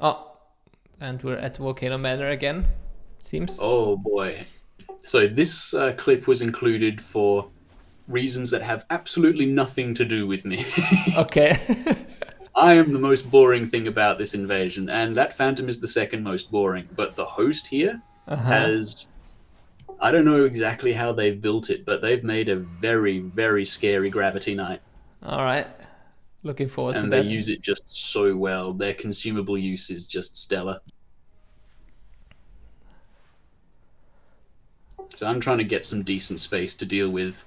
Oh, and we're at Volcano Manor again, seems. Oh boy. So this clip was included for reasons that have absolutely nothing to do with me. Okay. I am the most boring thing about this invasion, and that Phantom is the second most boring. But the host here Uh-huh. has, I don't know exactly how they've built it, but they've made a very, very scary Gravity Knight. All right. Looking forward to And they that. use it just so well. Their consumable use is just stellar. So I'm trying to get some decent space to deal with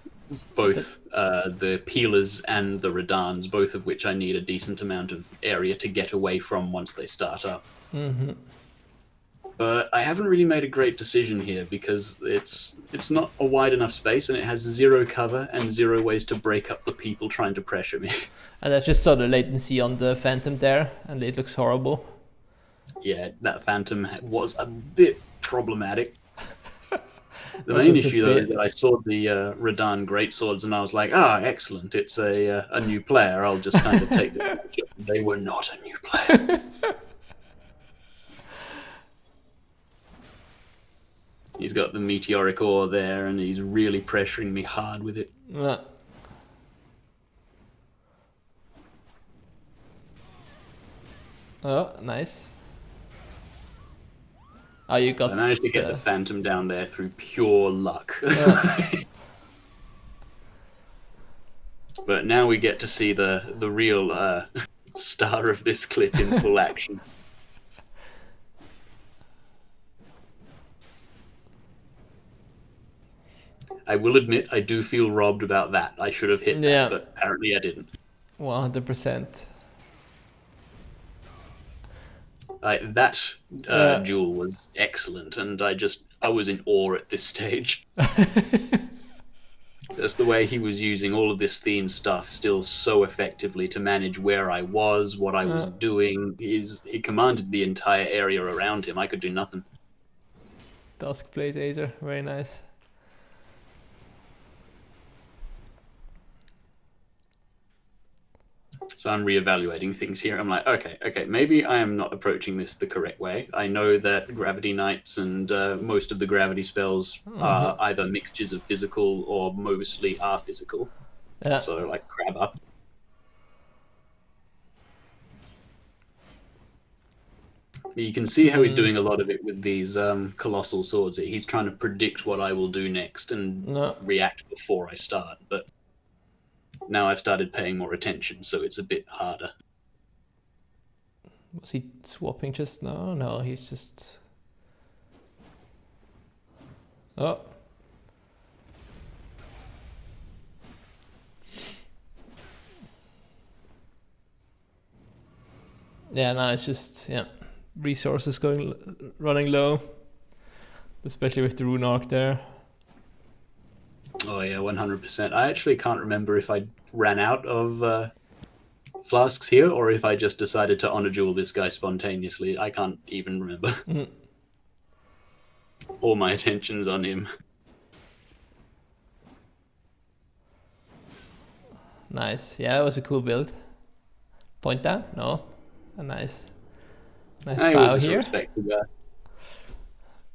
both the peelers and the Radans, both of which I need a decent amount of area to get away from once they start up. Mm-hmm. But I haven't really made a great decision here because it's not a wide enough space and it has zero cover and zero ways to break up the people trying to pressure me. And I just saw the latency on the Phantom there, and it looks horrible. Yeah, that Phantom was a bit problematic. The Not main just a issue, though, is bit. that I saw the Radan Greatswords and I was like, excellent, it's a new player, I'll just kind of take the They were not a new player. He's got the meteoric ore there and he's really pressuring me hard with it. Oh, nice. Oh, you got So I managed to get the Phantom down there through pure luck. But now we get to see the real star of this clip in full action. I will admit I do feel robbed about that. I should have hit that, but apparently I didn't. 100%. That duel was excellent, and I was in awe at this stage. That's the way he was using all of this theme stuff still so effectively to manage where I was, what I was doing. He commanded the entire area around him. I could do nothing. Dusk plays Azer, very nice. So I'm reevaluating things here. I'm like, okay, maybe I am not approaching this the correct way. I know that Gravity Knights and most of the gravity spells are either mixtures of physical or mostly are physical. Yeah. So like crab up. You can see how he's doing a lot of it with these colossal swords. He's trying to predict what I will do next and react before I start, but now I've started paying more attention, so it's a bit harder. Was he swapping just now? No, he's just... Oh. Yeah, no, it's just, resources running low. Especially with the rune arc there. Oh yeah, 100%. I actually can't remember if I ran out of flasks here or if I just decided to honor jewel this guy spontaneously. I can't even remember. All my attention's on him. Nice. Yeah, that was a cool build. Point down? No. A nice bow here.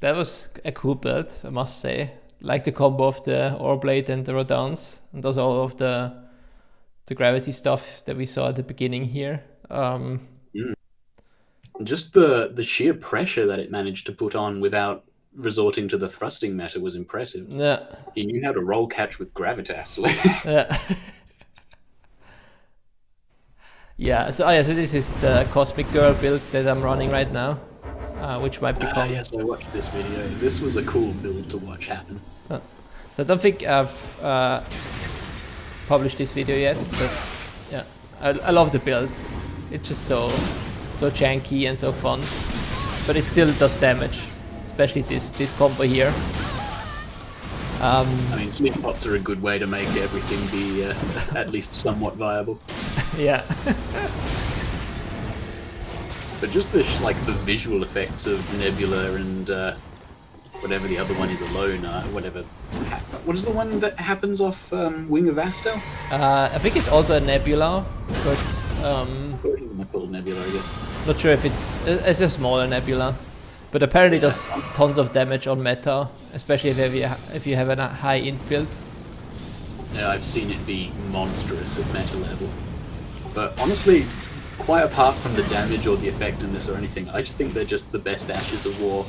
That was a cool build, I must say. Like the combo of the Ore Blade and the Rodans, and those all of the gravity stuff that we saw at the beginning here. Just the sheer pressure that it managed to put on without resorting to the thrusting meta was impressive. Yeah. He knew how to roll catch with gravitas. Yeah. Yeah, so this is the Cosmic Girl build that I'm running right now, which might become... Yes, I watched this video. This was a cool build to watch happen. So I don't think I've published this video yet, but yeah, I love the build. It's just so janky and so fun, but it still does damage, especially this combo here. I mean, sleep pots are a good way to make everything be at least somewhat viable. Yeah. But just the visual effects of Nebula and whatever the other one is alone, whatever. What is the one that happens off Wing of Astel? I think it's also a Nebula, but both of them are called Nebula, I guess. Not sure if it's a smaller nebula, but apparently it does tons of damage on meta, especially if you have a high int build. Yeah, I've seen it be monstrous at meta level. But honestly, quite apart from the damage or the effectiveness or anything, I just think they're just the best Ashes of War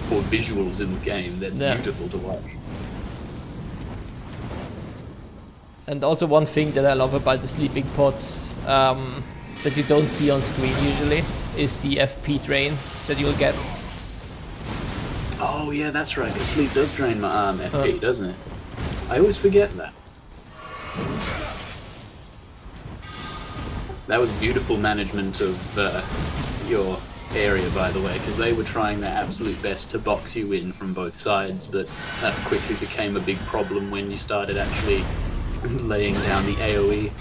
for visuals in the game. They're beautiful to watch. And also one thing that I love about the sleeping pods that you don't see on screen usually is the FP drain that you'll get. Oh yeah, that's right, because sleep does drain my FP, doesn't it? I always forget that. That was beautiful management of your area, by the way, because they were trying their absolute best to box you in from both sides, but that quickly became a big problem when you started actually laying down the AoE.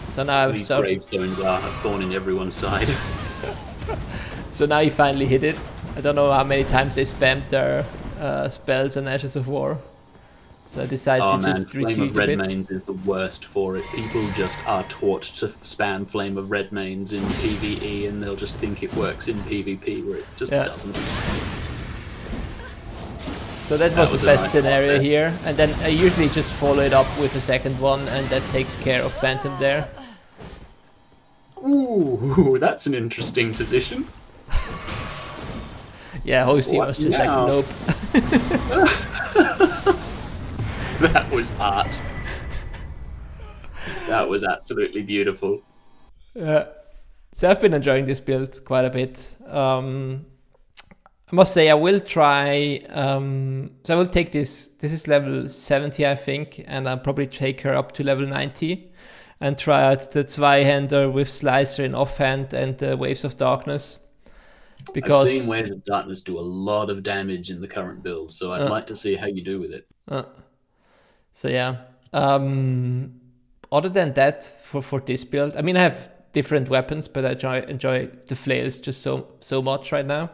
So now these gravestones are a thorn in everyone's side. So now you finally hit it. I don't know how many times they spammed their spells and Ashes of War. So I decided to just retreat a bit. Flame of Red Mains is the worst for it. People just are taught to spam Flame of Red Mains in PvE and they'll just think it works in PvP where it just doesn't. So that was the best scenario here. And then I usually just follow it up with a second one and that takes care of Phantom there. Ooh, that's an interesting position. Yeah, Hosty was just like, nope. That was art. That was absolutely beautiful. So I've been enjoying this build quite a bit. I must say I will try, so I will take this is level 70 I think, and I'll probably take her up to level 90 and try out the Zweihander with Slicer in offhand and Waves of Darkness. Because I've seen Waves of Darkness do a lot of damage in the current build, so I'd like to see how you do with it. So yeah, other than that, for this build, I mean I have different weapons, but I enjoy the flails just so much right now.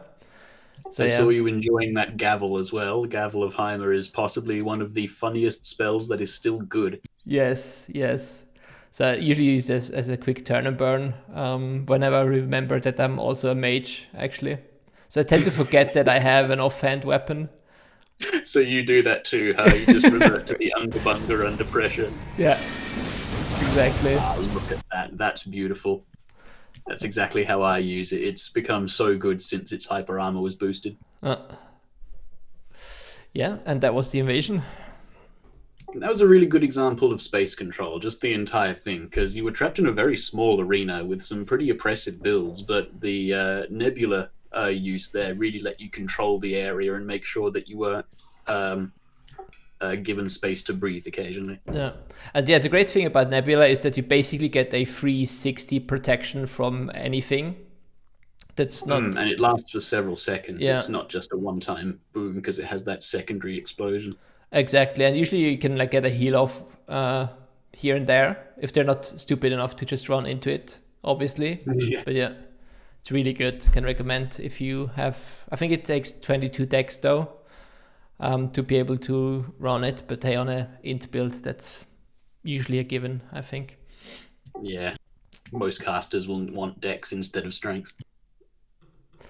So I saw you enjoying that Gavel as well. Gavel of Heimer is possibly one of the funniest spells that is still good. Yes. So I usually use this as a quick turn and burn whenever I remember that I'm also a mage, actually. So I tend to forget that I have an offhand weapon. So you do that too, huh? You just revert to the Underbunger under pressure. Yeah, exactly. Look at that. That's beautiful. That's exactly how I use it. It's become so good since its hyper armor was boosted. Yeah, and that was the invasion. That was a really good example of space control, just the entire thing, because you were trapped in a very small arena with some pretty oppressive builds, but the nebula use there really let you control the area and make sure that you were given space to breathe occasionally. Yeah, and yeah, the great thing about Nebula is that you basically get a 360 protection from anything. That's not, and it lasts for several seconds. Yeah. It's not just a one-time boom because it has that secondary explosion. Exactly, and usually you can like get a heal off here and there if they're not stupid enough to just run into it, obviously. Yeah. But yeah, it's really good. Can recommend if you have. I think it takes 22 decks though to be able to run it. But hey, on a int build, that's usually a given, I think. Yeah, most casters will want decks instead of strength.